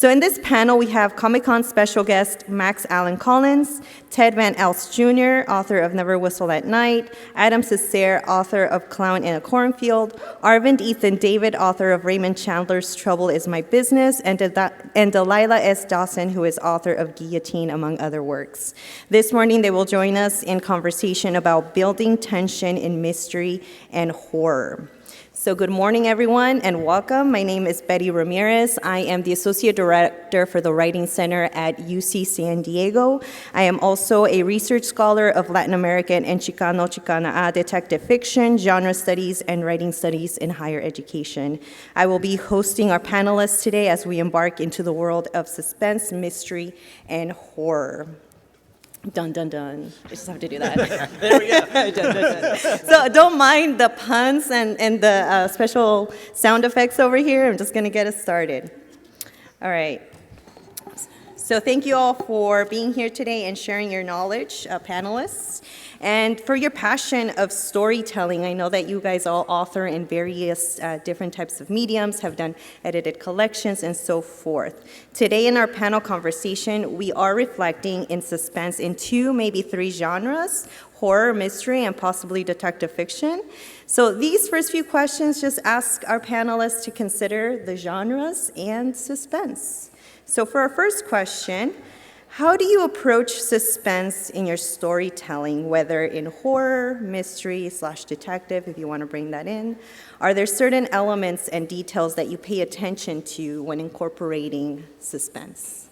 So in this panel, we have Comic-Con special guest Max Allan Collins, Ted Van Alst Jr., author of Never Whistle at Night, Adam Cesare, author of Clown in a Cornfield, Arvind Ethan David, author of Raymond Chandler's Trouble is My Business, and Delilah S. Dawson, who is author of Guillotine, among other works. This morning, they will join us in conversation about building tension in mystery and horror. So good morning, everyone, and welcome. My name is Betty Ramirez. I am the Associate Director for the Writing Center at UC San Diego. I am also a research scholar of Latin American and Chicano detective fiction, genre studies, and writing studies in higher education. I will be hosting our panelists today as we embark into the world of suspense, mystery, and horror. Dun, dun, dun. I just have to do that. There we go. Dun, dun, dun. So don't mind the puns and the special sound effects over here. I'm just going to get us started. All right. So thank you all for being here today and sharing your knowledge, panelists, and for your passion of storytelling. I know that you guys all author in various different types of mediums, have done edited collections, and so forth. Today in our panel conversation, we are reflecting in suspense in 2, maybe 3 genres: horror, mystery, and possibly detective fiction. So these first few questions just ask our panelists to consider the genres and suspense. So for our first question, how do you approach suspense in your storytelling, whether in horror, mystery, / detective, if you want to bring that in? Are there certain elements and details that you pay attention to when incorporating suspense?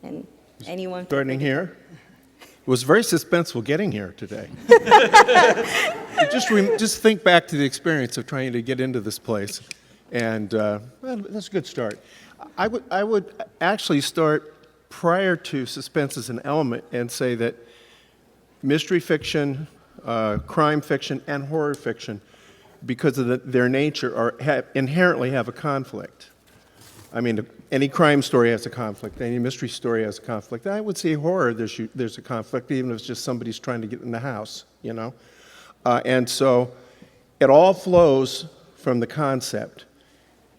And anyone? Starting here. It was very suspenseful getting here today. Just think back to the experience of trying to get into this place, and well, that's a good start. I would actually start prior to suspense as an element and say that mystery fiction, crime fiction, and horror fiction, because of their nature, inherently have a conflict. I mean, any crime story has a conflict. Any mystery story has a conflict. I would say horror, there's a conflict, even if it's just somebody's trying to get in the house, you know? And so it all flows from the concept.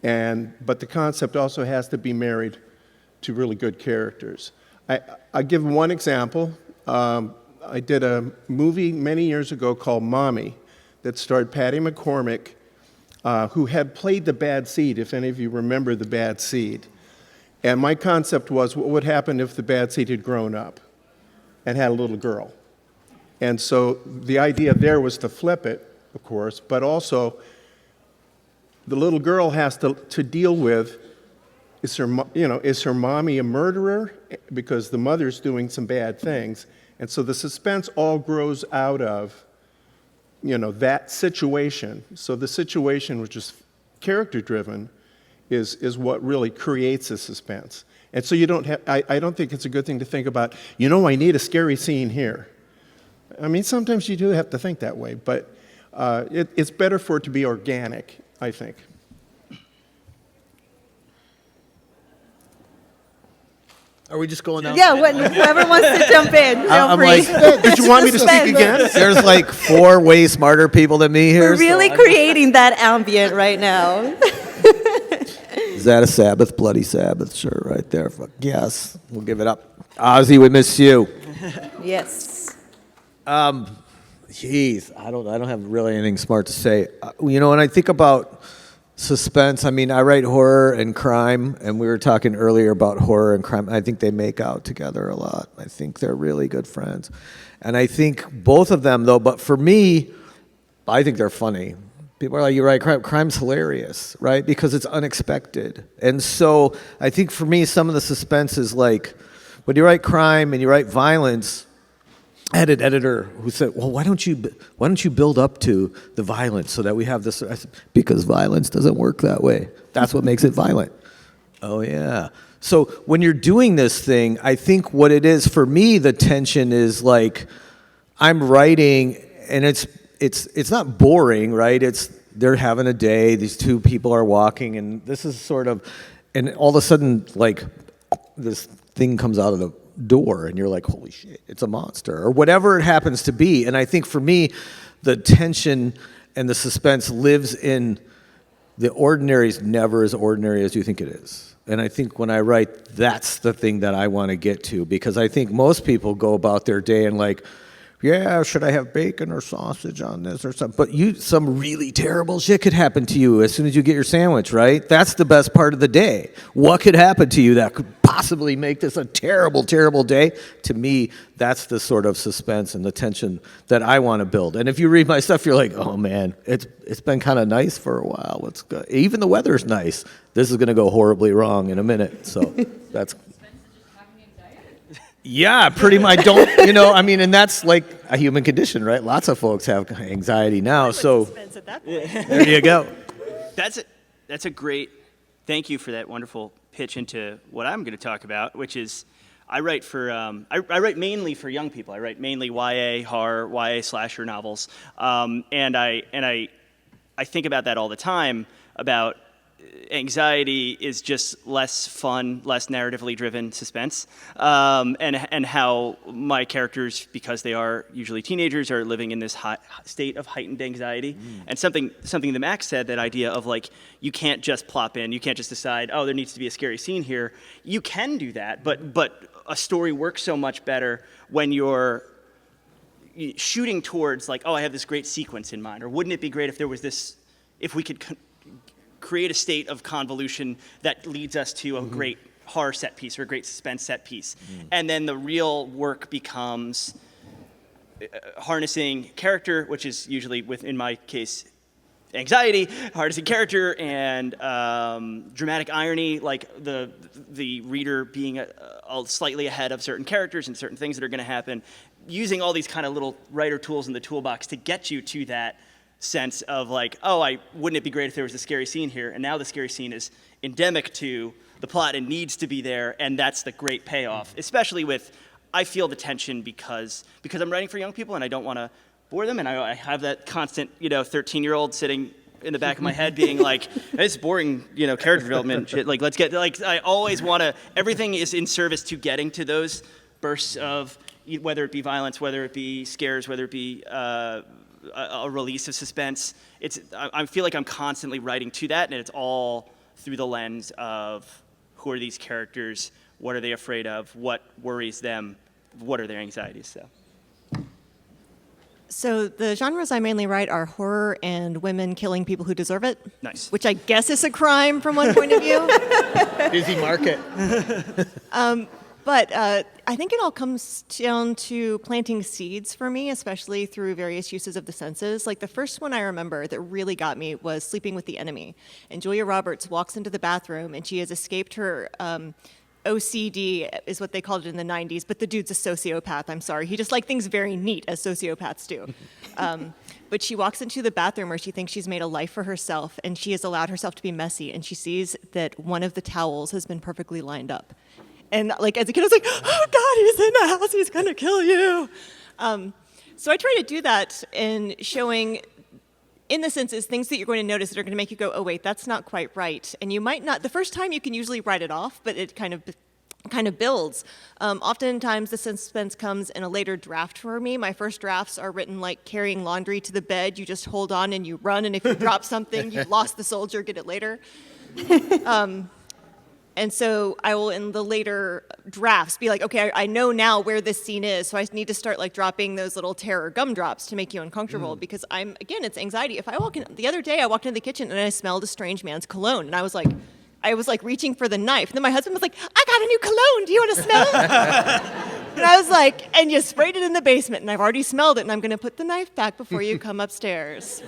But the concept also has to be married to really good characters. I give one example. I did a movie many years ago called Mommy that starred Patty McCormick, who had played the bad seed, if any of you remember the bad seed. And my concept was, what would happen if the bad seed had grown up and had a little girl? And so the idea there was to flip it, of course, but also the little girl has to deal with, is her mommy a murderer? Because the mother's doing some bad things. And so the suspense all grows out of, that situation. So the situation, which is character-driven, is what really creates the suspense. And so you don't have, I don't think it's a good thing to think about, I need a scary scene here. I mean, sometimes you do have to think that way, but it's better for it to be organic, I think. Are we just going down? Yeah, whoever wants to jump in, feel free. Did you want me to speak again? There's like 4 way smarter people than me here. We're really creating that ambient right now. Is that a Sabbath, Bloody Sabbath shirt right there? Yes, we'll give it up. Ozzy, we miss you. Yes. Geez, I don't have really anything smart to say. When I think about suspense, I mean, I write horror and crime, and we were talking earlier about horror and crime. I think they make out together a lot. I think they're really good friends. And I think both of them, though, but for me, I think they're funny. People are like, you're right, crime's hilarious, right? Because it's unexpected. And so I think for me, some of the suspense is like, when you write crime and you write violence, I had an editor who said, well, why don't you build up to the violence so that we have this? I said, because violence doesn't work that way. That's what makes it violent. Oh, yeah. So when you're doing this thing, I think what it is for me, the tension is like, I'm writing and it's not boring, right? They're having a day, these 2 people are walking, and this is sort of, and all of a sudden, like, this thing comes out of the door and you're like, holy shit, it's a monster, or whatever it happens to be. And I think for me, the tension and the suspense lives in the ordinary is never as ordinary as you think it is. And I think when I write, that's the thing that I want to get to, because I think most people go about their day and like, yeah, should I have bacon or sausage on this or something? But some really terrible shit could happen to you as soon as you get your sandwich, right? That's the best part of the day. What could happen to you that could possibly make this a terrible, terrible day? To me, that's the sort of suspense and the tension that I want to build. And if you read my stuff, you're like, oh man, it's been kind of nice for a while. What's good? Even the weather's nice. This is going to go horribly wrong in a minute. So that's... Yeah, pretty much. And that's like a human condition, right? Lots of folks have anxiety now, so there you go. That's a great, thank you for that wonderful pitch into what I'm going to talk about, which is I write for, I write mainly for young people. I write mainly YA, horror, YA slasher novels, and I think about that all the time, about anxiety is just less fun, less narratively driven suspense, and how my characters, because they are usually teenagers, are living in this state of heightened anxiety. And something that Max said, that idea of like, you can't just plop in, you can't just decide, oh, there needs to be a scary scene here. You can do that, but a story works so much better when you're shooting towards like, oh, I have this great sequence in mind, or wouldn't it be great if there was this, if we could create a state of convolution that leads us to a great horror set piece or a great suspense set piece. And then the real work becomes harnessing character, which is usually, in my case, anxiety, harnessing character, and dramatic irony, like the reader being slightly ahead of certain characters and certain things that are going to happen, using all these kind of little writer tools in the toolbox to get you to that sense of like, oh, wouldn't it be great if there was a scary scene here? And now the scary scene is endemic to the plot and needs to be there, and that's the great payoff. Especially with, I feel the tension because I'm writing for young people and I don't want to bore them, and I have that constant, 13-year-old sitting in the back of my head being like, it's boring, character development shit. Like, let's get, like, I always want to, everything is in service to getting to those bursts of, whether it be violence, whether it be scares, whether it be a release of suspense. I feel like I'm constantly writing to that, and it's all through the lens of who are these characters, what are they afraid of, what worries them, what are their anxieties. So the genres I mainly write are horror and women killing people who deserve it. Nice. Which I guess is a crime from one point of view. Busy market. But I think it all comes down to planting seeds for me, especially through various uses of the senses. Like the first one I remember that really got me was Sleeping with the Enemy. And Julia Roberts walks into the bathroom and she has escaped her OCD, is what they called it in the 90s, but the dude's a sociopath, I'm sorry. He just likes things very neat, as sociopaths do. But she walks into the bathroom where she thinks she's made a life for herself, and she has allowed herself to be messy, and she sees that one of the towels has been perfectly lined up. And like as a kid, I was like, oh God, he's in the house, he's gonna kill you. So I try to do that in showing, in the senses, things that you're going to notice that are gonna make you go, oh wait, that's not quite right. And you might not, the first time you can usually write it off, but it kind of builds. Oftentimes the suspense comes in a later draft for me. My first drafts are written like carrying laundry to the bed. You just hold on and you run, and if you drop something, you lost the soldier, get it later. And so I will, in the later drafts, be like, okay, I know now where this scene is, so I need to start like dropping those little terror gumdrops to make you uncomfortable, because again, it's anxiety. If I walk in, the other day I walked into the kitchen and I smelled a strange man's cologne, and I was like reaching for the knife, and then my husband was like, I got a new cologne, do you want to smell it? And I was like, and you sprayed it in the basement, and I've already smelled it, and I'm gonna put the knife back before you come upstairs.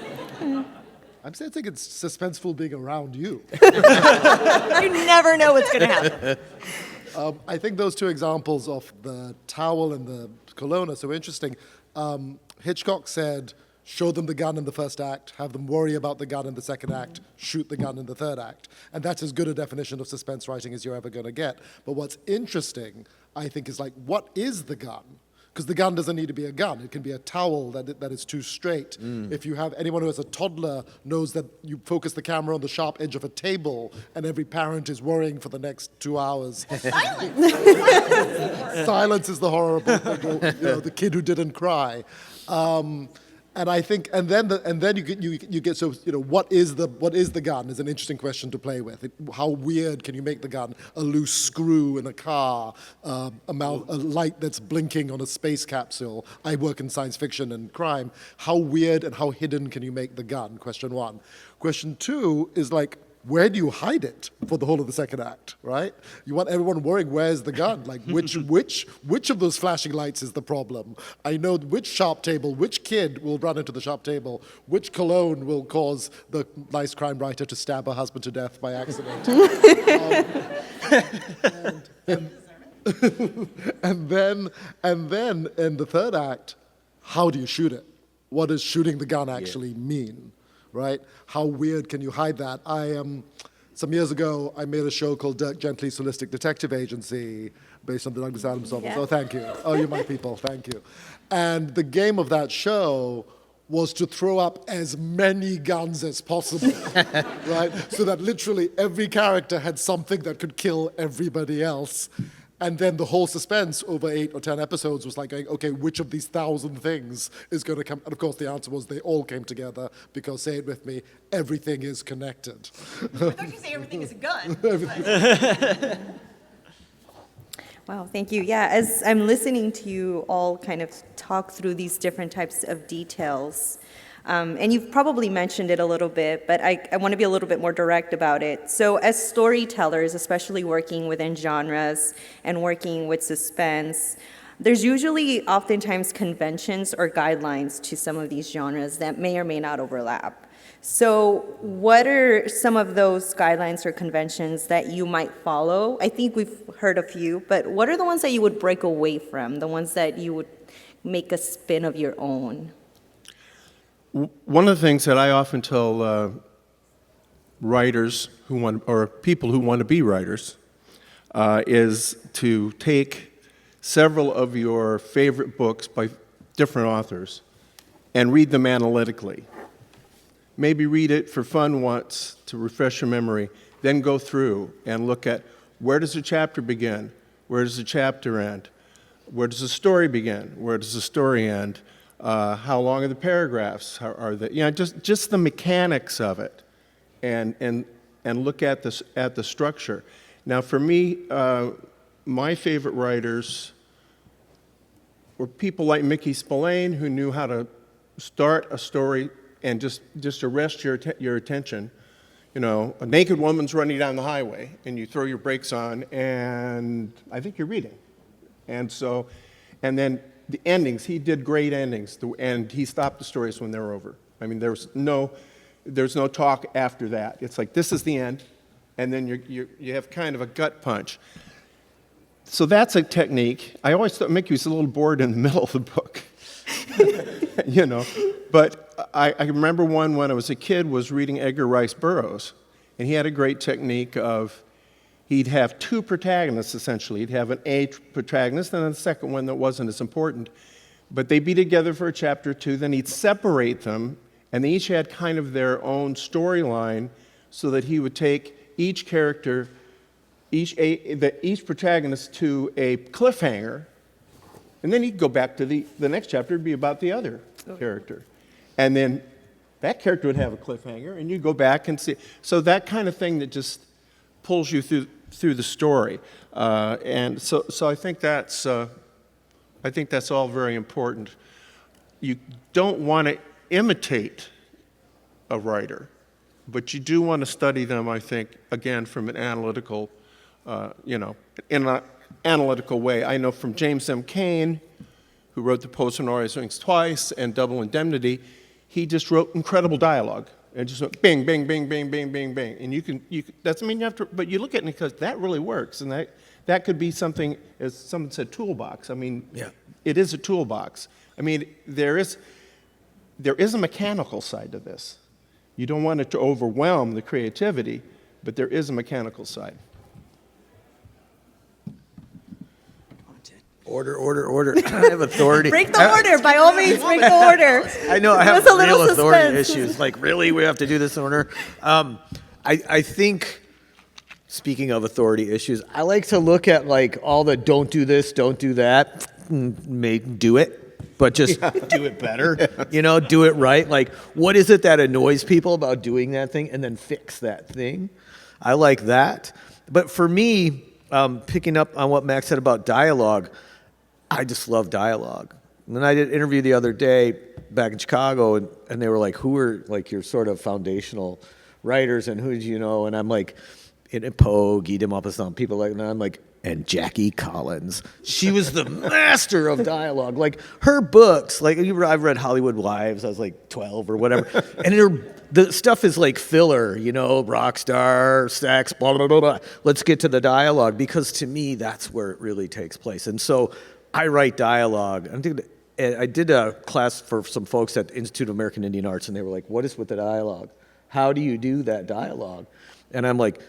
I'm sensing it's suspenseful being around you. You never know what's going to happen. I think those two examples of the towel and the cologne are so interesting. Hitchcock said, show them the gun in the first act, have them worry about the gun in the second act, shoot the gun in the third act. And that's as good a definition of suspense writing as you're ever going to get. But what's interesting, I think, is like, what is the gun? Because the gun doesn't need to be a gun. It can be a towel that is too straight. If you have anyone who has a toddler knows that you focus the camera on the sharp edge of a table, and every parent is worrying for the next 2 hours. Silence is the horrible, the kid who didn't cry. And And I think, and then you get so what is the gun is an interesting question to play with. How weird can you make the gun? A loose screw in a car, a light that's blinking on a space capsule. I work in science fiction and crime. How weird and how hidden can you make the gun? Question one. Question two is like, where do you hide it for the whole of the second act, right? You want everyone worrying, where's the gun? Like, which of those flashing lights is the problem? I know which sharp table, which kid will run into the sharp table, which cologne will cause the nice crime writer to stab her husband to death by accident. And then in the third act, how do you shoot it? What does shooting the gun actually mean? Right? How weird can you hide that? Some years ago, I made a show called Dirk Gently's Holistic Detective Agency, based on the Douglas Adams novels. Yeah. Oh, thank you. Oh, you're my people. Thank you. And the game of that show was to throw up as many guns as possible, right? So that literally every character had something that could kill everybody else. And then the whole suspense over 8 or 10 episodes was like going, okay, which of these 1,000 things is going to come? And of course, the answer was they all came together because, say it with me, everything is connected. I thought you say everything is a gun. Wow, thank you. Yeah, as I'm listening to you all kind of talk through these different types of details, and you've probably mentioned it a little bit, but I want to be a little bit more direct about it. So as storytellers, especially working within genres and working with suspense, there's usually oftentimes conventions or guidelines to some of these genres that may or may not overlap. So what are some of those guidelines or conventions that you might follow? I think we've heard a few, but what are the ones that you would break away from, the ones that you would make a spin of your own? One of the things that I often tell writers or people who want to be writers is to take several of your favorite books by different authors and read them analytically. Maybe read it for fun once to refresh your memory, then go through and look at where does the chapter begin, where does the chapter end, where does the story begin, where does the story end. How long are the paragraphs? How are the just the mechanics of it, and look at the structure. Now, for me, my favorite writers were people like Mickey Spillane, who knew how to start a story and just arrest your attention. You know, a naked woman's running down the highway, and you throw your brakes on, and I think you're reading, and then. The endings, he did great endings, and he stopped the stories when they were over. I mean, there's no talk after that. It's like, this is the end, and then you have kind of a gut punch. So that's a technique. I always thought Mickey was a little bored in the middle of the book, you know. But I remember one when I was a kid was reading Edgar Rice Burroughs, and he had a great technique of, he'd have two protagonists, essentially. He'd have an A protagonist and then a second one that wasn't as important. But they'd be together for a chapter or two, then he'd separate them, and they each had kind of their own storyline so that he would take each character, each protagonist to a cliffhanger, and then he'd go back to the next chapter would be about the other character. And then that character would have a cliffhanger, and you'd go back and see. So that kind of thing that just pulls you through the story, and so I think that's all very important. You don't want to imitate a writer, but you do want to study them. I think again from an analytical, in an analytical way. I know from James M. Cain, who wrote The Post and Always Rings Twice and Double Indemnity, he just wrote incredible dialogue. And just went bing, bing, bing, bing, bing, bing, bing. And you can that's, I mean, you have to, but you look at it because that really works. And that could be something, as someone said, toolbox. I mean, yeah. It is a toolbox. I mean, there is a mechanical side to this. You don't want it to overwhelm the creativity, but there is a mechanical side. Order. I have authority. Break the order, by all means, break the order. I know I Give have us a little real authority suspense. issues. Like, really, we have to do this in order? I think, speaking of authority issues, I like to look at like all the don't do this, don't do that, do it. but just do it better. You know, do it right. Like, what is it that annoys people about doing that thing, and then fix that thing? I like that. But for me, picking up on what Max said about dialogue, I just love dialogue. And then I did an interview the other day back in Chicago, and they were like, who are like your sort of foundational writers, and who did you know? And I'm like, Poe, Guy de Maupassant, people like, and I'm like, and Jackie Collins. She was the master of dialogue. Like, her books, like, I've read Hollywood Wives, I was like 12 or whatever, and the stuff is like filler, you know, rock star, sex, blah, blah, blah, blah. Let's get to the dialogue, because to me, that's where it really takes place. And so I write dialogue. I did a class for some folks at the Institute of American Indian Arts, and they were like, what is with the dialogue? How do you do that dialogue? And I'm like,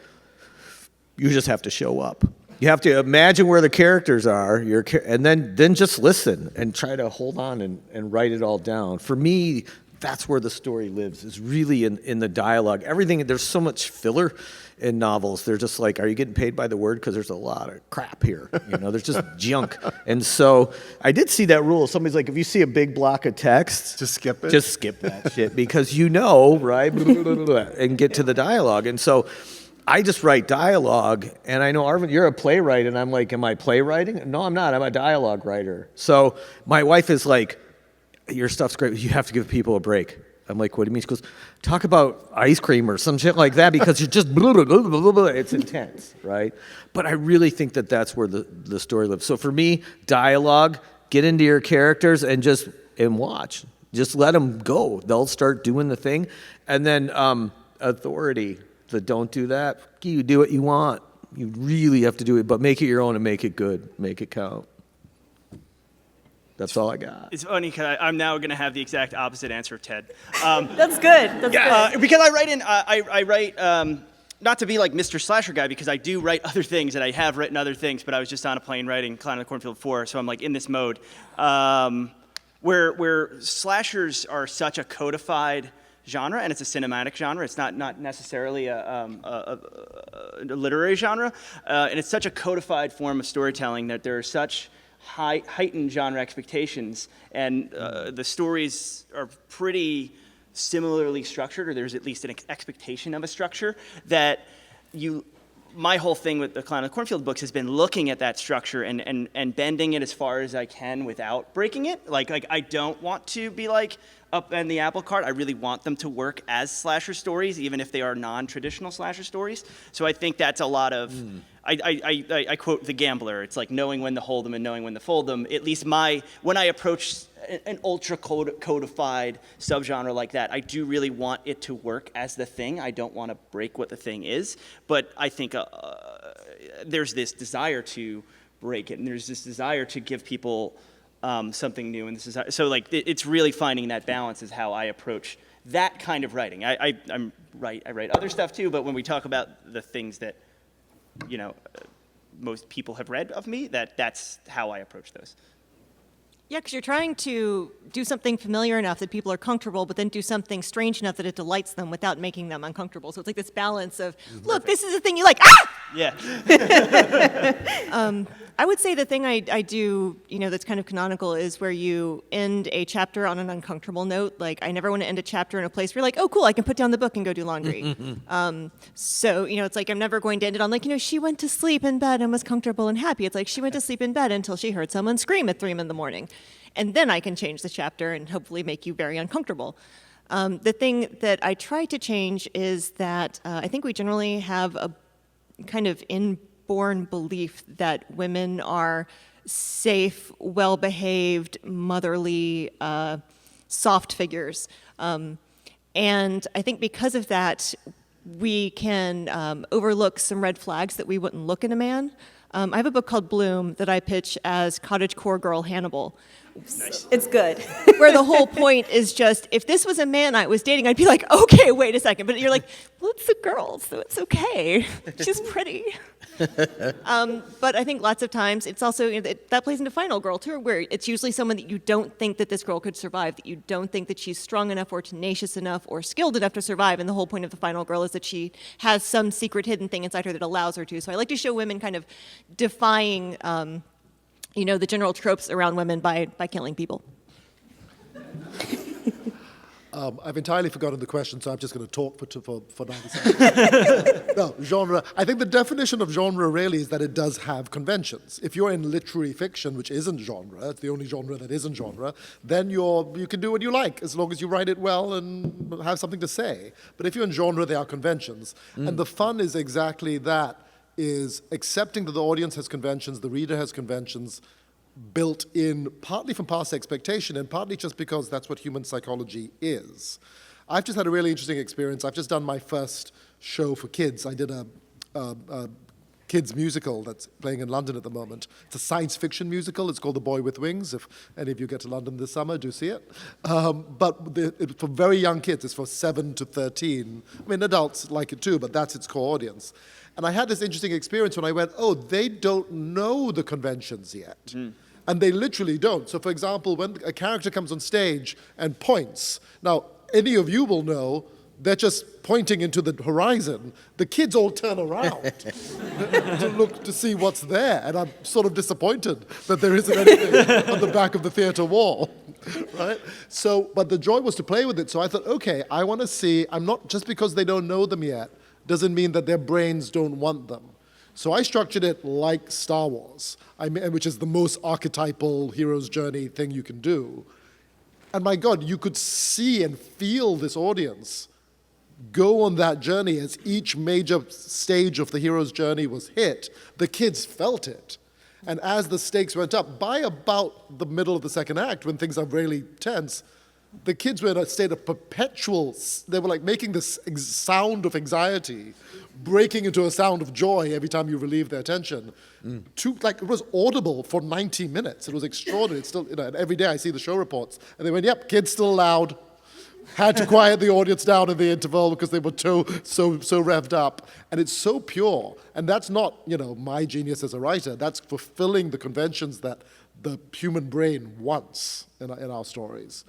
you just have to show up. You have to imagine where the characters are, and then just listen and try to hold on and write it all down. For me, that's where the story lives, is really in the dialogue. Everything, there's so much filler in novels. They're just like, are you getting paid by the word? Because there's a lot of crap here. You know, there's just junk. And so I did see that rule. Somebody's like, if you see a big block of text, Just skip it? Just skip that shit, because you know, right? And get to the dialogue. And so I just write dialogue, and I know, Arvind, you're a playwright, and I'm like, am I playwriting? No, I'm not. I'm a dialogue writer. So my wife is like, your stuff's great. You have to give people a break. I'm like, what do you mean? She goes, talk about ice cream or some shit like that, because you're just blah, blah, blah, blah, blah. It's intense, right? But I really think that that's where the story lives. So for me, dialogue, get into your characters and watch. Just let them go. They'll start doing the thing. And then authority, the don't do that. You do what you want. You really have to do it, but make it your own and make it good. Make it count. That's all I got. It's funny because I'm now going to have the exact opposite answer of Ted. That's good. That's good. Because I write, not to be like Mr. Slasher guy, because I do write other things, and I have written other things, but I was just on a plane writing Clown in the Cornfield 4, so I'm like in this mode. Where slashers are such a codified genre, and it's a cinematic genre. It's not necessarily a literary genre, and it's such a codified form of storytelling that there are such heightened genre expectations, and the stories are pretty similarly structured, or there's at least an expectation of a structure that my whole thing with the Clown in the Cornfield books has been looking at that structure and bending it as far as I can without breaking it. Like I don't want to be like up in the apple cart. I really want them to work as slasher stories, even if they are non-traditional slasher stories. So I think that's a lot of, I quote The Gambler, it's like knowing when to hold them and knowing when to fold them. At least when I approach an ultra codified subgenre like that, I do really want it to work as the thing. I don't want to break what the thing is, but I think there's this desire to break it, and there's this desire to give people something new, and this is so like it's really finding that balance is how I approach that kind of writing. I write other stuff too, but when we talk about the things that most people have read of me, that's how I approach those. Yeah, because you're trying to do something familiar enough that people are comfortable, but then do something strange enough that it delights them without making them uncomfortable. So it's like this balance of, look, this is the thing you like. Ah! Yeah. I would say the thing I do, that's kind of canonical is where you end a chapter on an uncomfortable note. Like, I never want to end a chapter in a place where you're like, oh, cool, I can put down the book and go do laundry. So, it's like I'm never going to end it on like, she went to sleep in bed and was comfortable and happy. It's like she went to sleep in bed until she heard someone scream at 3 a.m. And then I can change the chapter and hopefully make you very uncomfortable. The thing that I try to change is that I think we generally have a kind of inborn belief that women are safe, well-behaved, motherly, soft figures. And I think because of that, we can overlook some red flags that we wouldn't look in a man. I have a book called Bloom that I pitch as cottagecore girl Hannibal. Nice. It's good. Where the whole point is just, if this was a man I was dating, I'd be like, okay, wait a second. But you're like, well, it's a girl, so it's okay. She's pretty. But I think lots of times it's also, that plays into Final Girl too, where it's usually someone that you don't think that this girl could survive, that you don't think that she's strong enough or tenacious enough or skilled enough to survive. And the whole point of the Final Girl is that she has some secret hidden thing inside her that allows her to. So I like to show women kind of defying the general tropes around women by killing people. I've entirely forgotten the question, so I'm just going to talk for 90 seconds. No, genre. I think the definition of genre really is that it does have conventions. If you're in literary fiction, which isn't genre, it's the only genre that isn't genre, then you can do what you like as long as you write it well and have something to say. But if you're in genre, there are conventions. And the fun is exactly that, is accepting that the audience has conventions, the reader has conventions, built in partly from past expectation and partly just because that's what human psychology is. I've just had a really interesting experience. I've just done my first show for kids. I did a kids musical that's playing in London at the moment. It's a science fiction musical. It's called The Boy with Wings. If any of you get to London this summer, do see it. But it's for very young kids. It's for 7 to 13. I mean, adults like it too, but that's its core audience. And I had this interesting experience when I went, oh, they don't know the conventions yet. And they literally don't. So for example, when a character comes on stage and points, now any of you will know they're just pointing into the horizon. The kids all turn around to look to see what's there. And I'm sort of disappointed that there isn't anything on the back of the theater wall, right? So, but the joy was to play with it. So I thought, okay, I want to see, I'm not, just because they don't know them yet, doesn't mean that their brains don't want them. So I structured it like Star Wars, which is the most archetypal hero's journey thing you can do. And my God, you could see and feel this audience go on that journey as each major stage of the hero's journey was hit. The kids felt it. And as the stakes went up, by about the middle of the second act, when things are really tense, the kids were in a state of perpetual, they were like making this sound of anxiety, breaking into a sound of joy every time you relieved their tension. It was audible for 90 minutes. It was extraordinary. It's still, and every day I see the show reports, and they went, yep, kids still loud. Had to quiet the audience down in the interval because they were so revved up. And it's so pure. And that's not, my genius as a writer. That's fulfilling the conventions that the human brain wants in our stories.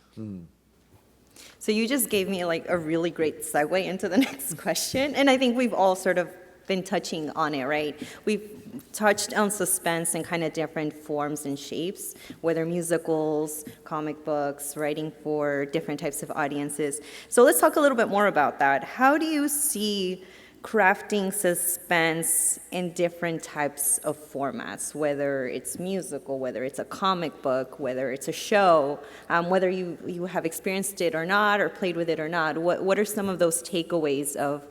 So you just gave me like a really great segue into the next question. And I think we've all sort of been touching on it, right? We've touched on suspense in kind of different forms and shapes, whether musicals, comic books, writing for different types of audiences. So let's talk a little bit more about that. How do you see crafting suspense in different types of formats, whether it's musical, whether it's a comic book, whether it's a show, whether you have experienced it or not, or played with it or not? What are some of those takeaways of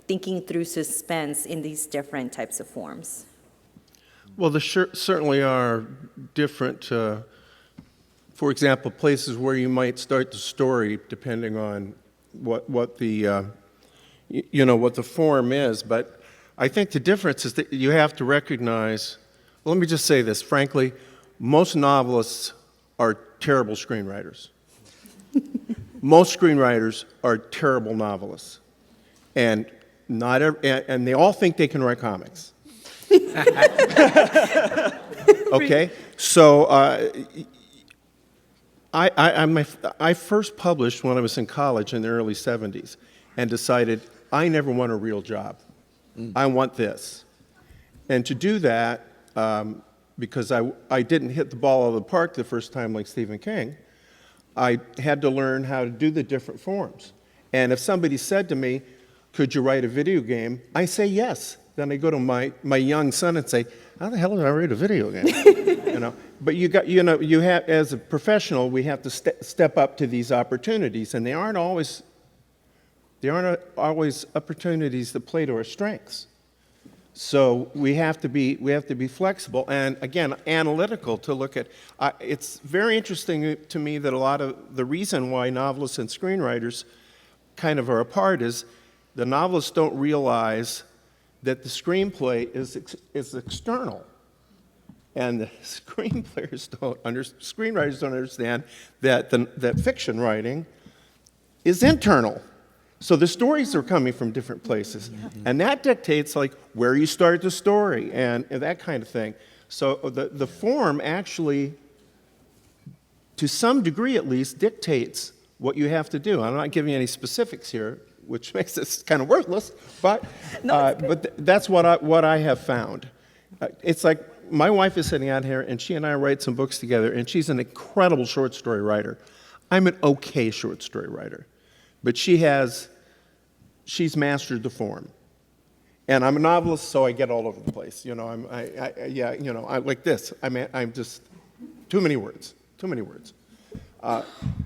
thinking through suspense in these different types of forms? Well, there certainly are different, for example, places where you might start the story depending on what the form is. But I think the difference is that you have to recognize, well, let me just say this, frankly, most novelists are terrible screenwriters. Most screenwriters are terrible novelists. And they all think they can write comics. Okay? So I first published when I was in college in the early 70s and decided I never want a real job. I want this. And to do that, because I didn't hit the ball out of the park the first time like Stephen King, I had to learn how to do the different forms. And if somebody said to me, could you write a video game? I say yes. Then I go to my young son and say, how the hell do I write a video game? But you have, as a professional, we have to step up to these opportunities, and they aren't always opportunities that play to our strengths. So we have to be flexible and, again, analytical to look at. It's very interesting to me that a lot of the reason why novelists and screenwriters kind of are apart is the novelists don't realize that the screenplay is external, and the screenwriters don't understand that fiction writing is internal. So the stories are coming from different places, and that dictates like where you start the story and that kind of thing. So the form actually, to some degree at least, dictates what you have to do. I'm not giving any specifics here, which makes this kind of worthless, but that's what I have found. It's like my wife is sitting out here, and she and I write some books together, and she's an incredible short story writer. I'm an okay short story writer, but she's mastered the form. And I'm a novelist, so I get all over the place. You know, I like this. I'm just too many words.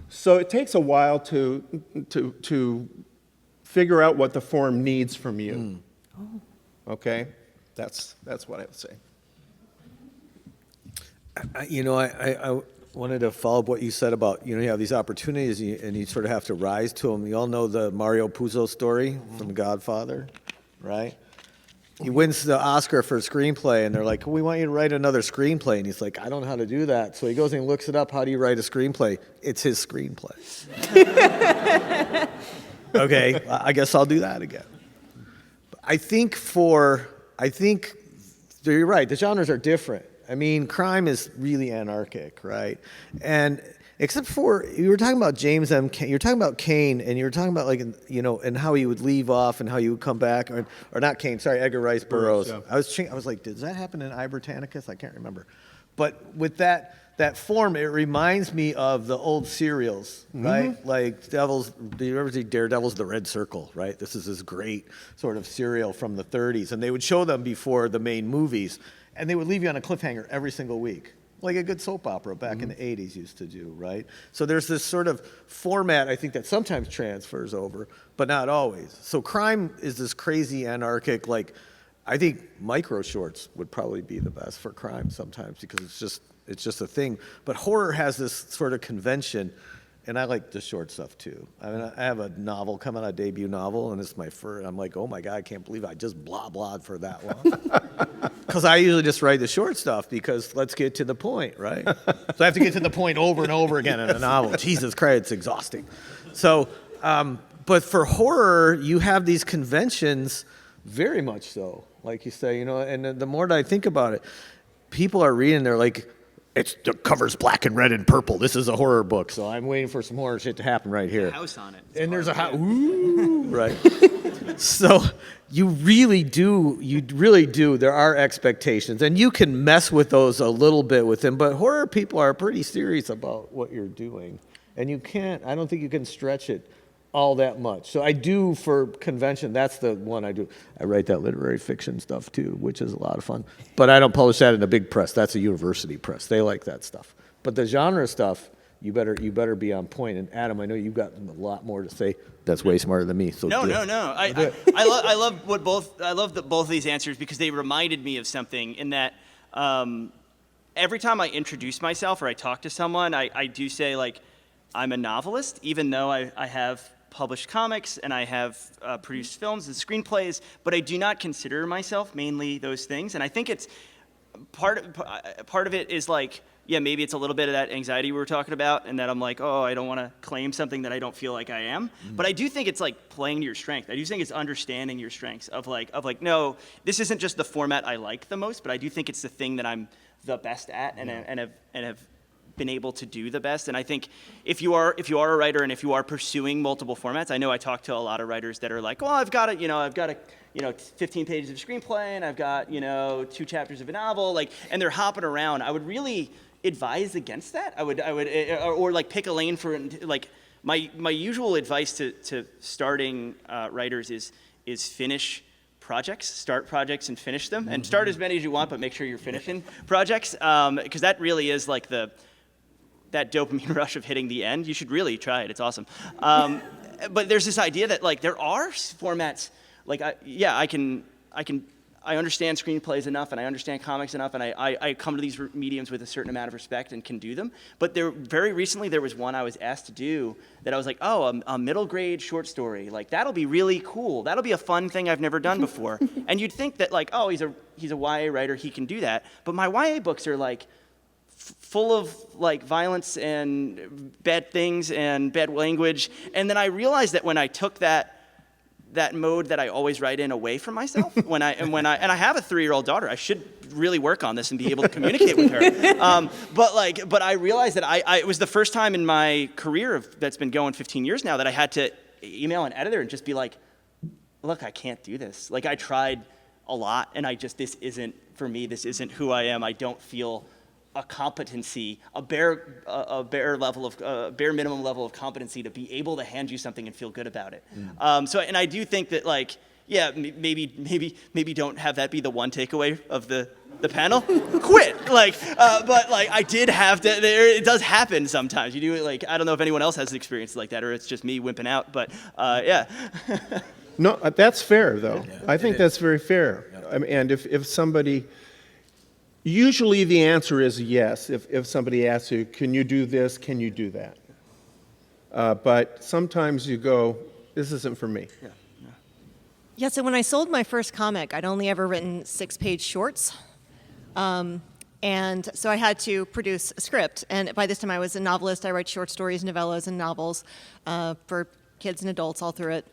So it takes a while to figure out what the form needs from you. Okay, that's what I would say. I wanted to follow up what you said about, you have these opportunities and you sort of have to rise to them. You all know the Mario Puzo story from The Godfather, right? He wins the Oscar for screenplay, and they're like, we want you to write another screenplay. And he's like, I don't know how to do that. So he goes and he looks it up. How do you write a screenplay? It's his screenplay. Okay, I guess I'll do that again. I think you're right. The genres are different. I mean, crime is really anarchic, right? And except for, you were talking about James M. Cain, you were talking about Cain, and you were talking about, like, and how he would leave off and how he would come back, or not Cain, sorry, Edgar Rice Burroughs. Yeah. I was like, does that happen in I, Britannicus? I can't remember. But with that form, it reminds me of the old serials, right? Like do you ever see Daredevil's The Red Circle, right? This is this great sort of serial from the 30s, and they would show them before the main movies, and they would leave you on a cliffhanger every single week, like a good soap opera back in the 80s used to do, right? So there's this sort of format, I think, that sometimes transfers over, but not always. So crime is this crazy anarchic, like, I think micro shorts would probably be the best for crime sometimes, because it's just a thing. But horror has this sort of convention, and I like the short stuff too. I mean, I have a novel coming out, a debut novel, and it's my first. I'm like, oh my God, I can't believe I just blah blahed for that long. Because I usually just write the short stuff, because let's get to the point, right? So I have to get to the point over and over again in a novel. Jesus Christ, it's exhausting. So, but for horror, you have these conventions, very much so, like you say, and the more that I think about it, people are reading, they're like, the cover's black and red and purple. This is a horror book, so I'm waiting for some horror shit to happen right here. There's a house on it. And there's a house. Ooh, right. So you really do. There are expectations, and you can mess with those a little bit with them. But horror people are pretty serious about what you're doing, and I don't think you can stretch it all that much. So I do, for convention, that's the one I do. I write that literary fiction stuff too, which is a lot of fun. But I don't publish that in a big press. That's a university press. They like that stuff. But the genre stuff, you better be on point. And Adam, I know you've got a lot more to say. That's way smarter than me. So No. I love both of these answers, because they reminded me of something in that every time I introduce myself or I talk to someone, I do say, like, I'm a novelist, even though I have published comics and I have produced films and screenplays, but I do not consider myself mainly those things. And I think it's part of it is like, yeah, maybe it's a little bit of that anxiety we were talking about, and that I'm like, oh, I don't want to claim something that I don't feel like I am. But I do think it's like playing to your strength. I do think it's understanding your strengths of like, no, this isn't just the format I like the most, but I do think it's the thing that I'm the best at and have been able to do the best. And I think if you are a writer and if you are pursuing multiple formats, I know I talk to a lot of writers that are like, well, I've got 15 pages of screenplay, and I've got 2 chapters of a novel, and they're hopping around. I would really advise against that. I would or like pick a lane for, like, my usual advice to starting writers is finish projects, start projects and finish them, and start as many as you want, but make sure you're finishing projects, because that really is like that dopamine rush of hitting the end. You should really try it. It's awesome. But there's this idea that, like, there are formats, like, I understand screenplays enough, and I understand comics enough, and I come to these mediums with a certain amount of respect and can do them. But very recently there was one I was asked to do that I was like, oh, a middle grade short story. Like, that'll be really cool. That'll be a fun thing I've never done before. And you'd think that, like, oh, he's a YA writer, he can do that. But my YA books are, like, full of, like, violence and bad things and bad language. And then I realized that when I took that mode that I always write in away from myself, and I have a 3-year-old daughter, I should really work on this and be able to communicate with her. But I realized that it was the first time in my career that's been going 15 years now that I had to email an editor and just be like, look, I can't do this. Like, I tried a lot, and this isn't for me. This isn't who I am. I don't feel a competency, a bare minimum level of competency to be able to hand you something and feel good about it. And I do think that, like, yeah, maybe don't have that be the one takeaway of the panel. Quit. But like, I did have to. It does happen sometimes. You do it. Like, I don't know if anyone else has experiences like that, or it's just me wimping out. But yeah. No, that's fair, though. I think that's very fair. And if somebody, usually the answer is yes. If somebody asks you, can you do this? Can you do that? But sometimes you go, this isn't for me. Yeah, so when I sold my first comic, I'd only ever written 6-page shorts. And so I had to produce a script. And by this time I was a novelist. I write short stories, novellas, and novels for kids and adults all through it.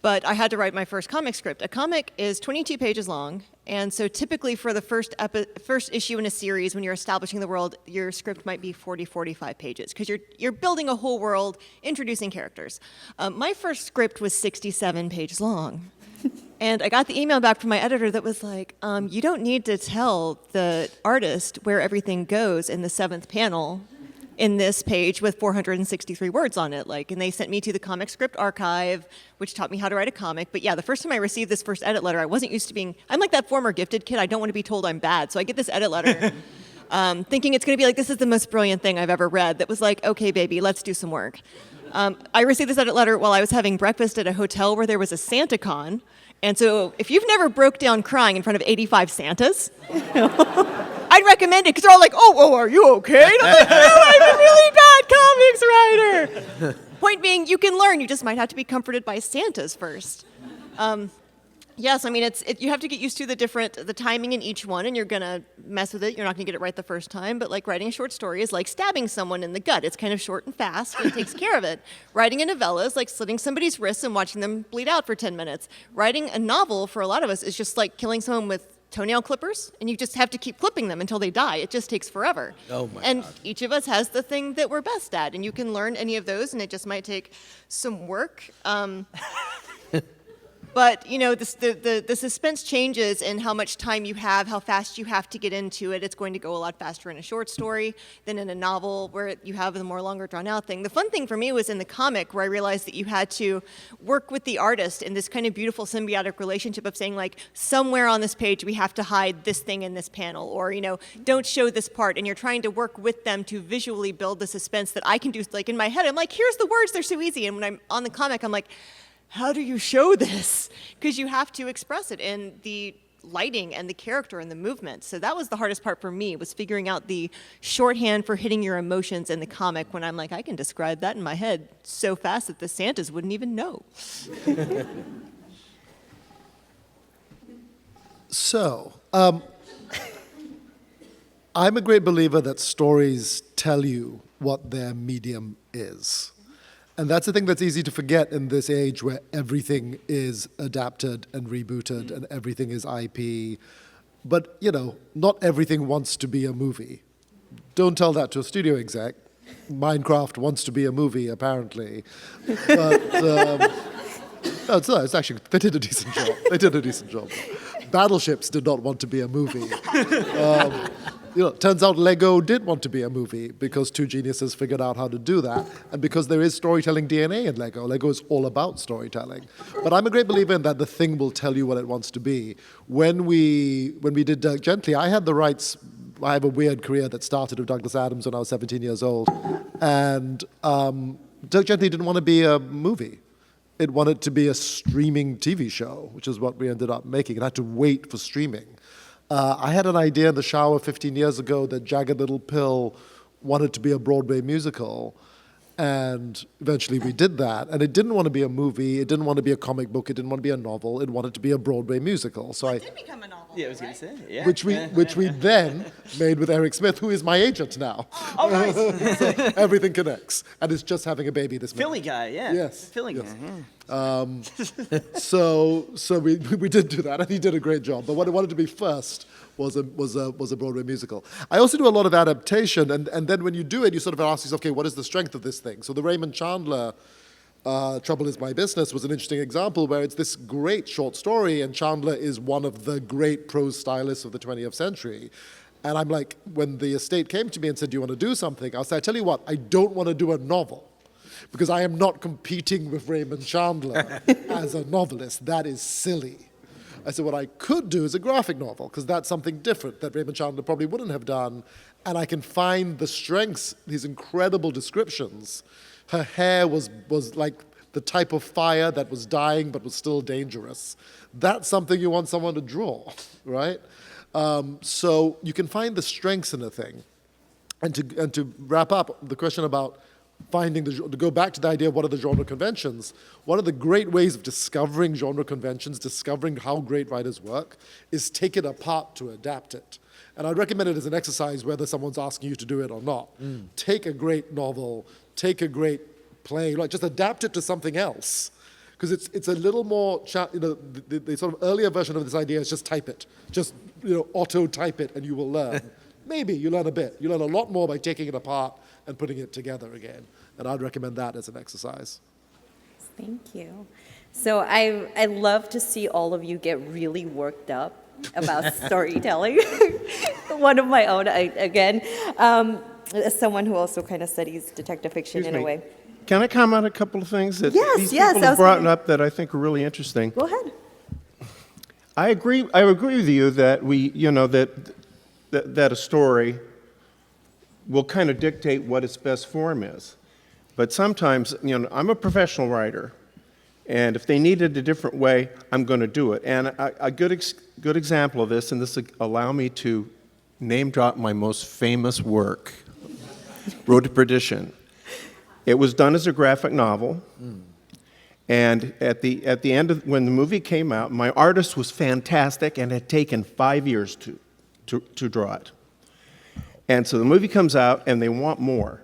But I had to write my first comic script. A comic is 22 pages long. And so typically for the first issue in a series, when you're establishing the world, your script might be 40, 45 pages, because you're building a whole world, introducing characters. My first script was 67 pages long. And I got the email back from my editor that was like, you don't need to tell the artist where everything goes in the 7th panel in this page with 463 words on it. And they sent me to the comic script archive, which taught me how to write a comic. But yeah, the first time I received this first edit letter, I wasn't used to being, I'm like that former gifted kid. I don't want to be told I'm bad. So I get this edit letter thinking it's going to be like, this is the most brilliant thing I've ever read. That was like, okay, baby, let's do some work. I received this edit letter while I was having breakfast at a hotel where there was a SantaCon. And so if you've never broke down crying in front of 85 Santas, I'd recommend it, because they're all like, oh, are you okay? And I'm like, no, I'm a really bad comics writer. Point being, you can learn. You just might have to be comforted by Santas first. Yes, I mean, you have to get used to the timing in each one, and you're going to mess with it. You're not going to get it right the first time, but like writing a short story is like stabbing someone in the gut. It's kind of short and fast, but it takes care of it. Writing a novella is like slitting somebody's wrists and watching them bleed out for 10 minutes. Writing a novel, for a lot of us, is just like killing someone with toenail clippers, and you just have to keep clipping them until they die. It just takes forever. Oh my and God. Each of us has the thing that we're best at, and you can learn any of those, and it just might take some work. But, you know, the suspense changes in how much time you have, how fast you have to get into it. It's going to go a lot faster in a short story than in a novel where you have the more longer drawn out thing. The fun thing for me was in the comic, where I realized that you had to work with the artist in this kind of beautiful symbiotic relationship of saying, like, somewhere on this page we have to hide this thing in this panel, or, you know, don't show this part. And you're trying to work with them to visually build the suspense that I can do. Like, in my head, I'm like, here's the words, they're so easy. And when I'm on the comic, I'm like, how do you show this? Because you have to express it in the lighting and the character and the movement. So that was the hardest part for me, was figuring out the shorthand for hitting your emotions in the comic, when I'm like, I can describe that in my head so fast that the Santas wouldn't even know. So, I'm a great believer that stories tell you what their medium is. And that's the thing that's easy to forget in this age where everything is adapted and rebooted and everything is IP. But, you know, not everything wants to be a movie. Don't tell that to a studio exec. Minecraft wants to be a movie, apparently. But, no, it's actually, they did a decent job. Battleships did not want to be a movie. You know, turns out Lego did want to be a movie, because two geniuses figured out how to do that, and because there is storytelling DNA in Lego. Lego is all about storytelling. But I'm a great believer in that the thing will tell you what it wants to be. When we did Dirk Gently, I had the rights. I have a weird career that started with Douglas Adams when I was 17 years old, and Dirk Gently didn't want to be a movie. It wanted to be a streaming TV show, which is what we ended up making. It had to wait for streaming. I had an idea in the shower 15 years ago that Jagged Little Pill wanted to be a Broadway musical, and eventually we did that. And it didn't want to be a movie, it didn't want to be a comic book, it didn't want to be a novel, it wanted to be a Broadway musical. So It did become a novel. Yeah, I was going to say. Yeah. which we then made with Eric Smith, who is my agent now. Oh, nice. So everything connects, and it's just having a baby this minute. Philly guy, yeah. Yes, Philly yes. guy. So we did do that, and he did a great job. But what I wanted to be first was a Broadway musical. I also do a lot of adaptation, and then when you do it, you sort of ask yourself, okay, what is the strength of this thing? So the Raymond Chandler Trouble Is My Business was an interesting example, where it's this great short story, and Chandler is one of the great prose stylists of the 20th century. And I'm like, when the estate came to me and said, do you want to do something? I said, I tell you what, I don't want to do a novel because I am not competing with Raymond Chandler as a novelist. That is silly. I said, what I could do is a graphic novel because that's something different that Raymond Chandler probably wouldn't have done. And I can find the strengths, these incredible descriptions. Her hair was like the type of fire that was dying but was still dangerous. That's something you want someone to draw, right? So you can find the strengths in a thing. And to wrap up the question about finding to go back to the idea of what are the genre conventions, one of the great ways of discovering genre conventions, discovering how great writers work, is take it apart to adapt it. And I'd recommend it as an exercise whether someone's asking you to do it or not. Take a great novel, take a great play, like just adapt it to something else. Because it's a little more, the sort of earlier version of this idea is just type it. Just, auto type it and you will learn. Maybe you learn a bit. You learn a lot more by taking it apart and putting it together again. And I'd recommend that as an exercise. Thank you. So I love to see all of you get really worked up about storytelling. One of my own, as someone who also kind of studies detective fiction in a way. Can I comment on a couple of things that these Yes, people have brought up that I think are really interesting? Go ahead. I agree with you that that a story will kind of dictate what its best form is. But sometimes, I'm a professional writer, and if they needed a different way, I'm going to do it. And a good example of this, and this will allow me to name drop my most famous work, Road to Perdition. It was done as a graphic novel, and at the end of when the movie came out, my artist was fantastic and had taken 5 years to draw it. And so the movie comes out, and they want more.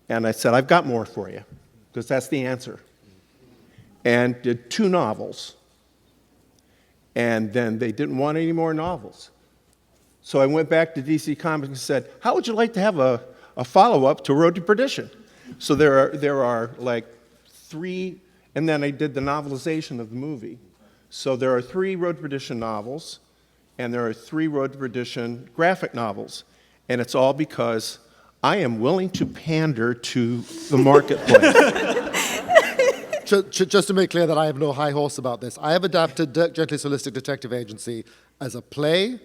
And I said, I've got more for you, because that's the answer. And did 2 novels. And then they didn't want any more novels. So I went back to DC Comics and said, how would you like to have a follow-up to Road to Perdition? So there are like 3, and then I did the novelization of the movie. So there are 3 Road to Perdition novels, and there are 3 Road to Perdition graphic novels. And it's all because I am willing to pander to the marketplace. Just to make clear that I have no high horse about this, I have adapted Dirk Gently's Holistic Detective Agency as a play,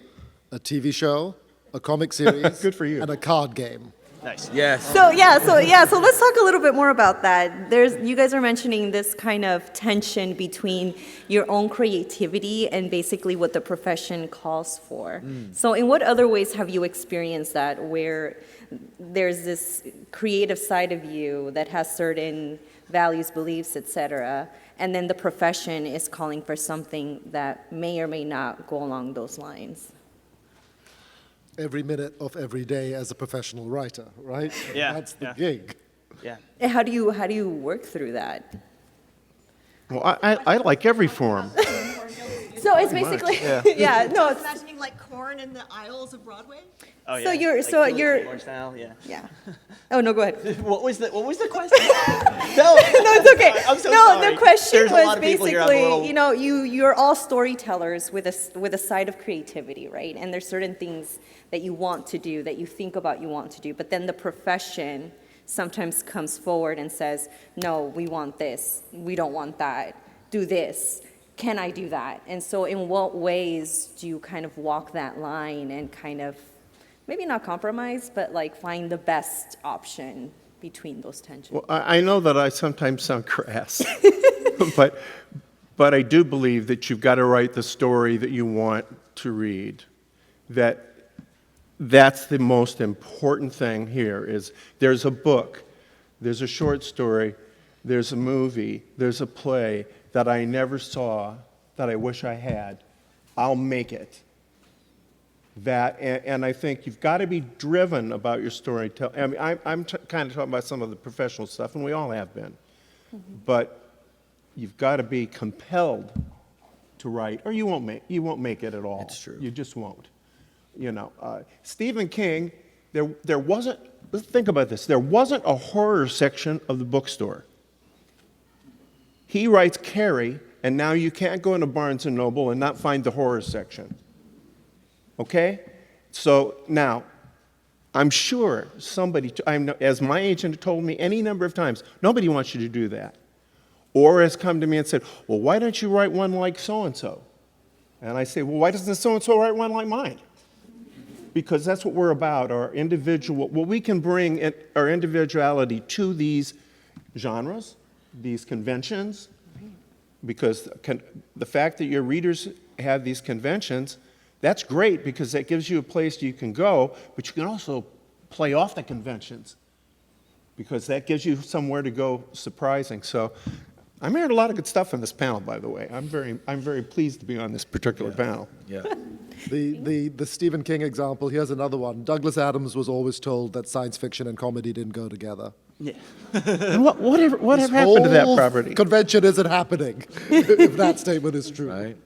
a TV show, a comic series, Good for you. and a card game. Nice. Yes. So let's talk a little bit more about that. You guys are mentioning this kind of tension between your own creativity and basically what the profession calls for. So in what other ways have you experienced that, where there's this creative side of you that has certain values, beliefs, etc., and then the profession is calling for something that may or may not go along those lines? Every minute of every day as a professional writer, right? Yeah, That's the yeah. gig. Yeah. And how do you work through that? Well, I like every form. So it's basically, it's Imagining like corn in the aisles of Broadway. Oh, So yeah. you're- Orange style, yeah. yeah. Oh no, go ahead. What was the question? No, No, it's okay. I'm so no, sorry. the question There's a lot was of people here, I'm a basically, little- you're all storytellers with a side of creativity, right? And there's certain things that you want to do, that you think about you want to do, but then the profession sometimes comes forward and says, no, we want this, we don't want that, do this, can I do that? And so in what ways do you kind of walk that line and kind of, maybe not compromise, but like find the best option between those tensions? Well, I know that I sometimes sound crass, but I do believe that you've got to write the story that you want to read. That's the most important thing here is there's a book, there's a short story, there's a movie, there's a play that I never saw that I wish I had. I'll make it. And I think you've got to be driven about your storytelling. I mean, I'm kind of talking about some of the professional stuff, and we all have been. But you've got to be compelled to write, or you won't make it at all. It's true. You just won't. Stephen King, there wasn't. Let's think about this. There wasn't a horror section of the bookstore. He writes Carrie, and now you can't go into Barnes & Noble and not find the horror section. Okay? So now, I'm sure somebody, as my agent told me any number of times, nobody wants you to do that. Or has come to me and said, well, why don't you write one like so-and-so? And I say, well, why doesn't so-and-so write one like mine? Because that's what we're about, our individual, well, we can bring our individuality to these genres, these conventions, because the fact that your readers have these conventions, that's great because that gives you a place you can go, but you can also play off the conventions because that gives you somewhere to go surprising. So I'm hearing a lot of good stuff on this panel, by the way. I'm very pleased to be on this particular panel. Yeah. The Stephen King example, here's another one. Douglas Adams was always told that science fiction and comedy didn't go together. Yeah. And whatever happened to that Whole property? Convention isn't happening, if that statement is true. Right.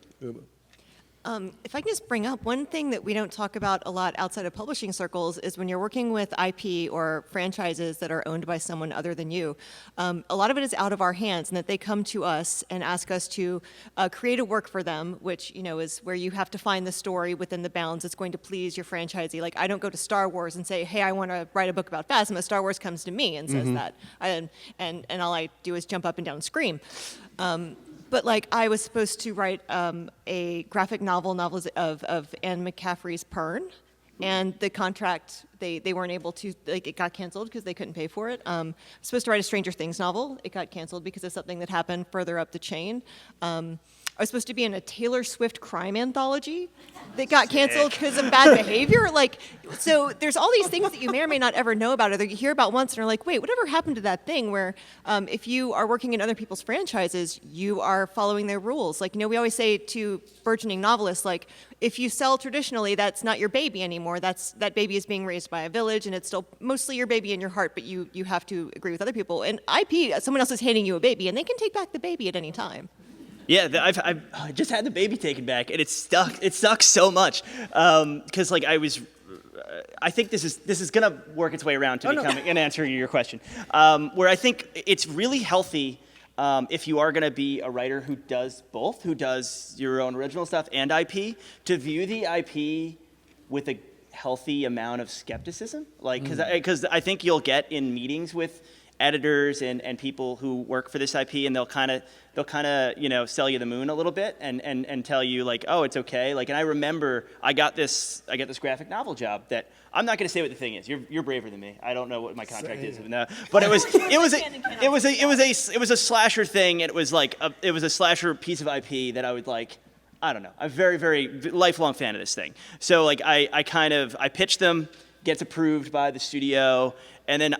If I can just bring up one thing that we don't talk about a lot outside of publishing circles is when you're working with IP or franchises that are owned by someone other than you, a lot of it is out of our hands, and that they come to us and ask us to create a work for them, which is where you have to find the story within the bounds that's going to please your franchisee. Like I don't go to Star Wars and say, hey, I want to write a book about Phasma. Star Wars comes to me and says that, and all I do is jump up and down and scream. But like I was supposed to write a graphic novel of Anne McCaffrey's Pern, and the contract they weren't able to, like, it got canceled because they couldn't pay for it. I was supposed to write a Stranger Things novel. It got canceled because of something that happened further up the chain. I was supposed to be in a Taylor Swift crime anthology that got canceled because of bad behavior. Like, so there's all these things that you may or may not ever know about, or that you hear about once and are like, wait, whatever happened to that thing where if you are working in other people's franchises, you are following their rules. Like, we always say to burgeoning novelists, like, if you sell traditionally, that's not your baby anymore. That baby is being raised by a village, and it's still mostly your baby in your heart, but you have to agree with other people. And IP, someone else is handing you a baby, and they can take back the baby at any time. Yeah, I just had the baby taken back, and it stuck. It sucks so much because I think this is gonna work its way around to becoming an answer to your question. Where I think it's really healthy if you are gonna be a writer who does both, who does your own original stuff and IP, to view the IP with a healthy amount of skepticism. Like, because I think you'll get in meetings with editors and people who work for this IP, and they'll kind of sell you the moon a little bit and tell you like, oh, it's okay. Like, and I remember I got this graphic novel job that I'm not going to say what the thing is. You're braver than me. I don't know what my contract is. No, but it was a slasher thing. It was a slasher piece of IP that I would like. I don't know. I'm a very, very lifelong fan of this thing. So like I pitched them, gets approved by the studio. And then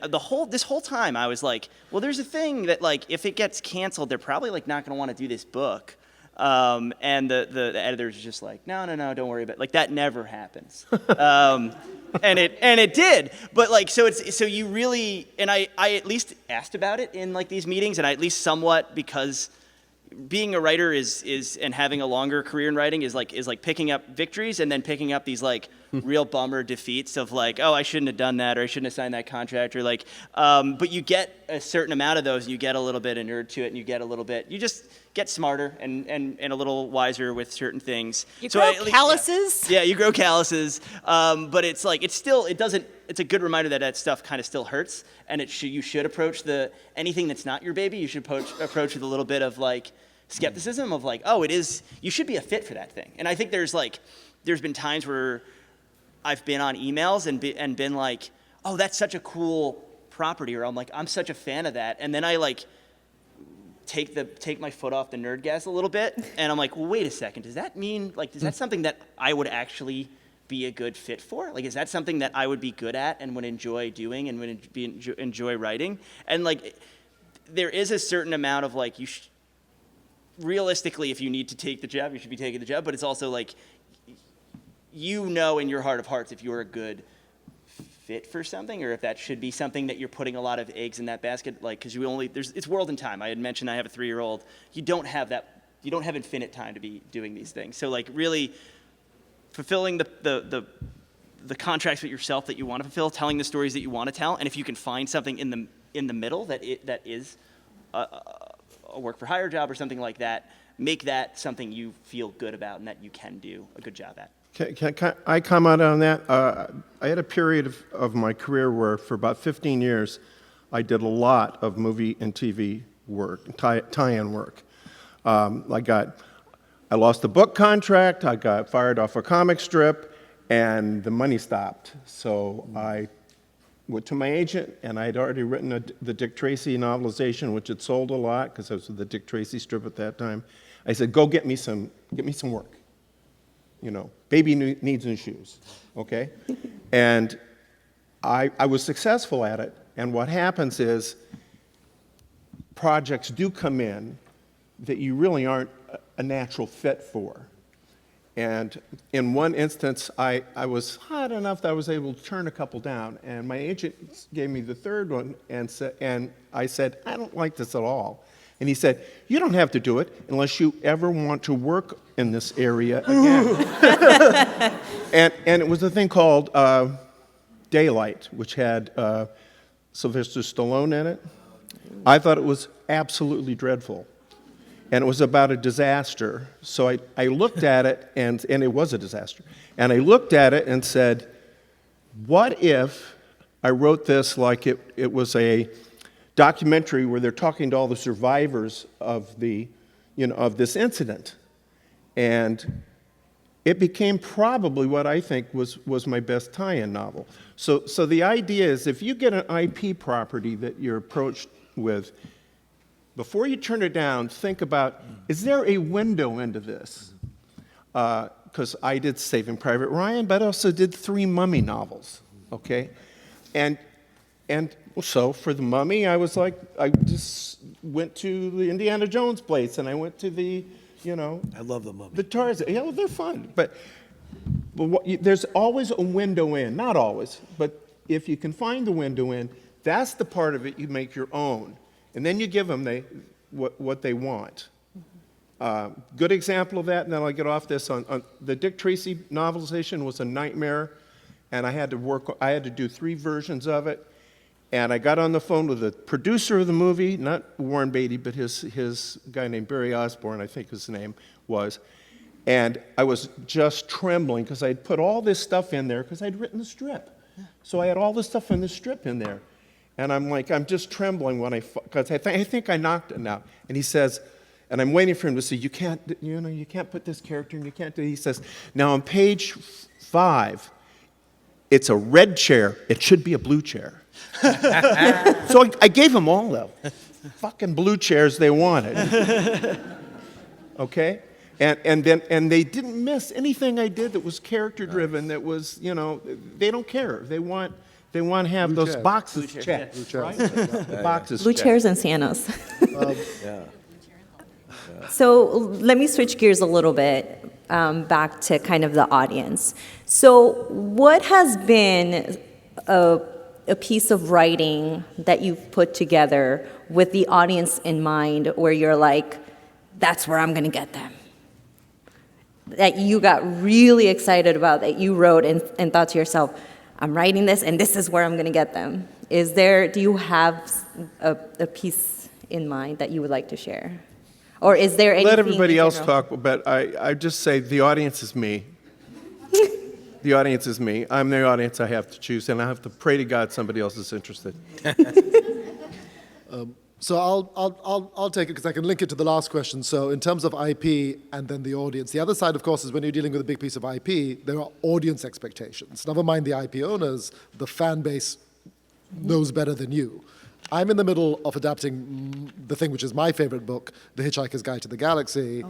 this whole time I was like, well, there's a thing that like if it gets canceled, they're probably like not going to want to do this book. And the editor's just like, no, don't worry about it. Like that never happens. And it did. But like so you really, and I at least asked about it in like these meetings, and I at least somewhat, because being a writer is and having a longer career in writing is like picking up victories and then picking up these like real bummer defeats of like, oh, I shouldn't have done that, or I shouldn't have signed that contract, or like, but you get a certain amount of those, and you get a little bit inured to it, and you just get smarter and a little wiser with certain things. You grow calluses. Yeah, you grow calluses. But it's like, it's a good reminder that stuff kind of still hurts, and you should approach anything that's not your baby, you should approach with a little bit of like skepticism of like, oh, you should be a fit for that thing. And I think there's been times where I've been on emails and been like, oh, that's such a cool property, or I'm like, I'm such a fan of that. And then I like take my foot off the nerd gas a little bit, and I'm like, well, wait a second, does that mean, like, is that something that I would actually be a good fit for? Like, is that something that I would be good at and would enjoy doing and would enjoy writing? And like, there is a certain amount of like, realistically, if you need to take the job, you should be taking the job, but it's also like, in your heart of hearts if you're a good fit for something, or if that should be something that you're putting a lot of eggs in that basket, like, because it's world and time. I had mentioned I have a 3-year-old. You don't have infinite time to be doing these things. So like really fulfilling the contracts with yourself that you want to fulfill, telling the stories that you want to tell, and if you can find something in the middle that is a work for hire job or something like that, make that something you feel good about and that you can do a good job at. Can I comment on that? I had a period of my career where for about 15 years, I did a lot of movie and TV work, tie-in work. I lost a book contract, I got fired off a comic strip, and the money stopped. So I went to my agent, and I had already written the Dick Tracy novelization, which had sold a lot, because I was with the Dick Tracy strip at that time. I said, go get me some work. You know, baby needs new shoes, okay? And I was successful at it, and what happens is projects do come in that you really aren't a natural fit for. And in one instance, I was hot enough that I was able to turn a couple down, and my agent gave me the third one, and I said, I don't like this at all. And he said, you don't have to do it unless you ever want to work in this area again. and it was a thing called Daylight, which had Sylvester Stallone in it. I thought it was absolutely dreadful. And it was about a disaster. So I looked at it, and it was a disaster. And I looked at it and said, what if I wrote this like it was a documentary where they're talking to all the survivors of of this incident? And it became probably what I think was my best tie-in novel. So the idea is, if you get an IP property that you're approached with, before you turn it down, think about, is there a window into this? Because I did Saving Private Ryan, but I also did 3 Mummy novels, okay? And so for the Mummy, I was like, I just went to the Indiana Jones place, and I went to the, I love the Mummy. the Tarzan. Yeah, well, they're fun. But there's always a window in. Not always, but if you can find the window in, that's the part of it you make your own. And then you give them what they want. Good example of that, and then I'll get off this. On the Dick Tracy novelization was a nightmare, and I had to do 3 versions of it. And I got on the phone with the producer of the movie, not Warren Beatty, but his guy named Barry Osborne, I think his name was. And I was just trembling because I'd put all this stuff in there because I'd written the strip. So I had all this stuff in the strip in there. And I'm just trembling because I think I knocked it out. And he says, and I'm waiting for him to say, you can't put this character in, you can't do it. He says, now on page 5, it's a red chair, it should be a blue chair. So I gave them all the fucking blue chairs they wanted. Okay? And they didn't miss anything I did that was character driven, that was, they don't care. They want to have Blue those chairs. boxes checked. Blue chairs. Right? The boxes Blue checked. chairs and Santas. Yeah. So let me switch gears a little bit, back to kind of the audience. So what has been a piece of writing that you've put together with the audience in mind, where you're like, that's where I'm going to get them? That you got really excited about, that you wrote and thought to yourself, I'm writing this and this is where I'm going to get them. Do you have a piece in mind that you would like to share? Or is there anything? Let everybody in else general? talk, but I just say the audience is me. The audience is me. I'm the audience I have to choose, and I have to pray to God somebody else is interested. So I'll take it because I can link it to the last question. So in terms of IP and then the audience, the other side, of course, is when you're dealing with a big piece of IP, there are audience expectations. Never mind the IP owners, the fan base knows better than you. I'm in the middle of adapting the thing which is my favorite book, The Hitchhiker's Guide to the Galaxy,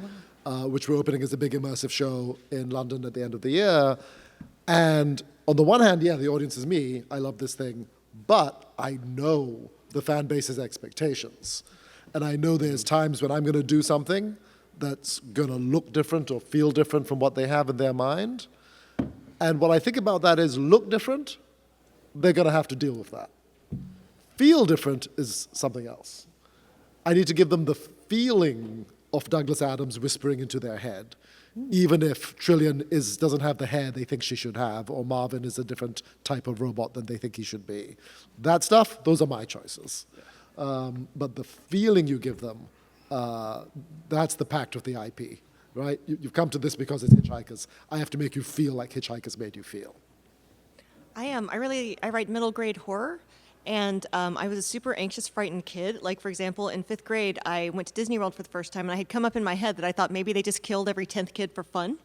which we're opening as a big immersive show in London at the end of the year. And on the one hand, yeah, the audience is me. I love this thing. But I know the fan base's expectations. And I know there's times when I'm going to do something that's going to look different or feel different from what they have in their mind. And what I think about that is, look different, they're going to have to deal with that. Feel different is something else. I need to give them the feeling of Douglas Adams whispering into their head, even if Trillian doesn't have the hair they think she should have, or Marvin is a different type of robot than they think he should be. That stuff, those are my choices. But the feeling you give them, that's the pact of the IP. right? You've come to this because it's Hitchhikers. I have to make you feel like Hitchhikers made you feel. I write middle grade horror, and I was a super anxious, frightened kid. Like, for example, in 5th grade, I went to Disney World for the first time, and I had come up in my head that I thought maybe they just killed every 10th kid for fun.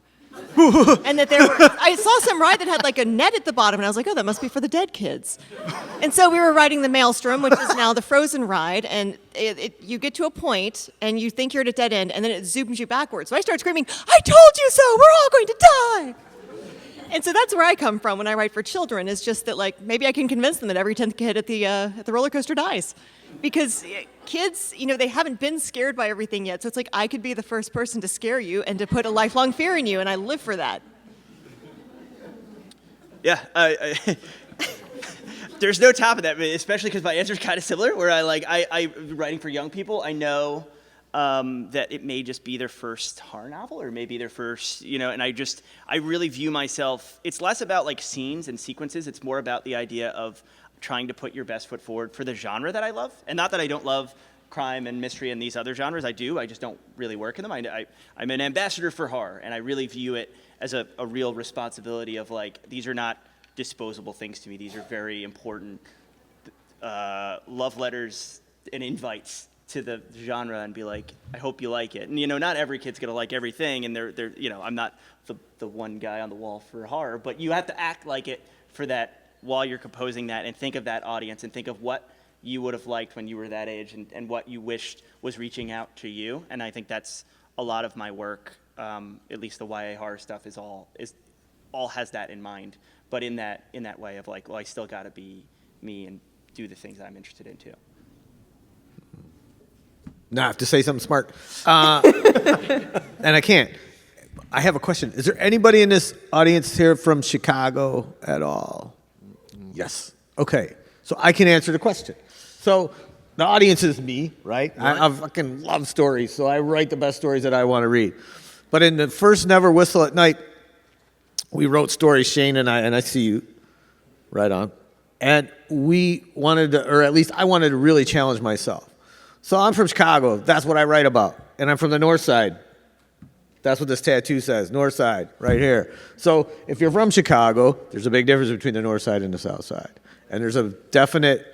And that I saw some ride that had like a net at the bottom, and I was like, oh, that must be for the dead kids. And so we were riding the Maelstrom, which is now the Frozen ride, and you get to a point, and you think you're at a dead end, and then it zooms you backwards. So I start screaming, I told you so, we're all going to die. And so that's where I come from when I write for children, is just that, like, maybe I can convince them that every 10th kid at the roller coaster dies. Because kids, they haven't been scared by everything yet. So it's like I could be the first person to scare you and to put a lifelong fear in you, and I live for that. Yeah, there's no top of that, especially because my answer is kind of similar, where I writing for young people, I know that it may just be their first horror novel, or maybe their first, and I really view myself, it's less about like scenes and sequences, it's more about the idea of trying to put your best foot forward for the genre that I love. And not that I don't love crime and mystery and these other genres, I do, I just don't really work in them. I'm an ambassador for horror, and I really view it as a real responsibility of like, these are not disposable things to me, these are very important love letters and invites to the genre, and be like, I hope you like it. And not every kid's gonna like everything, and they're I'm not the one guy on the wall for horror, but you have to act like it for that while you're composing that, and think of that audience, and think of what you would have liked when you were that age, and what you wished was reaching out to you. And I think that's a lot of my work, at least the YA horror stuff all has that in mind, but in that way of like, well, I still gotta be me and do the things I'm interested in too. Now I have to say something smart. And I can't. I have a question. Is there anybody in this audience here from Chicago at all? Yes. Okay. So I can answer the question. So the audience is me, right? I fucking love stories, so I write the best stories that I want to read. But in the first Never Whistle at Night, we wrote stories, Shane and I see you, right on. And we wanted to, or at least I wanted to really challenge myself. So I'm from Chicago. That's what I write about. And I'm from the North Side. That's what this tattoo says, North Side, right here. So if you're from Chicago, there's a big difference between the North Side and the South Side. And there's a definite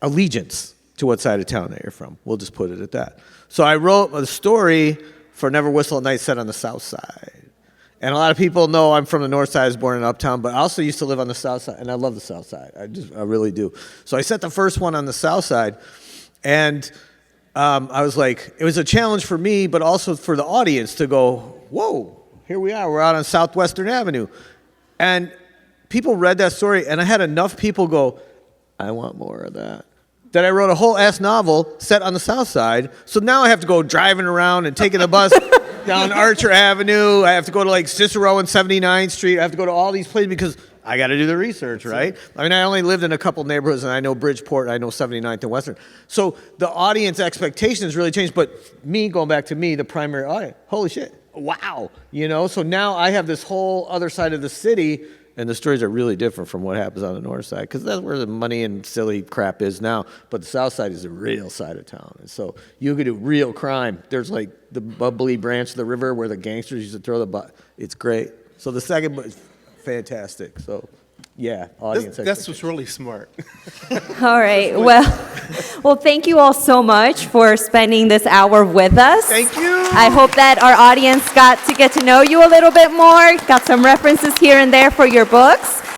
allegiance to what side of town that you're from. We'll just put it at that. So I wrote a story for Never Whistle at Night set on the South Side. And a lot of people know I'm from the North Side. I was born in Uptown, but I also used to live on the South Side, and I love the South Side. I really do. So I set the first one on the South Side, and I was like, it was a challenge for me, but also for the audience to go, whoa, here we are. We're out on Southwestern Avenue. And people read that story, and I had enough people go, I want more of that. That I wrote a whole ass novel set on the South Side. So now I have to go driving around and taking the bus down Archer Avenue. I have to go to like Cicero and 79th Street. I have to go to all these places because I got to do the research, right? I mean, I only lived in a couple neighborhoods, and I know Bridgeport, I know 79th and Western. So the audience expectations really changed, but me, going back to me, the primary audience, holy shit, wow, So now I have this whole other side of the city, and the stories are really different from what happens on the North Side, because that's where the money and silly crap is now. But the South Side is the real side of town. And so you could do real crime. There's like the bubbly branch of the river where the gangsters used to throw the butt. It's great. So the second book is fantastic. So, yeah, audience. That's what's really smart. All right. Well, thank you all so much for spending this hour with us. Thank you. I hope that our audience got to know you a little bit more, got some references here and there for your books.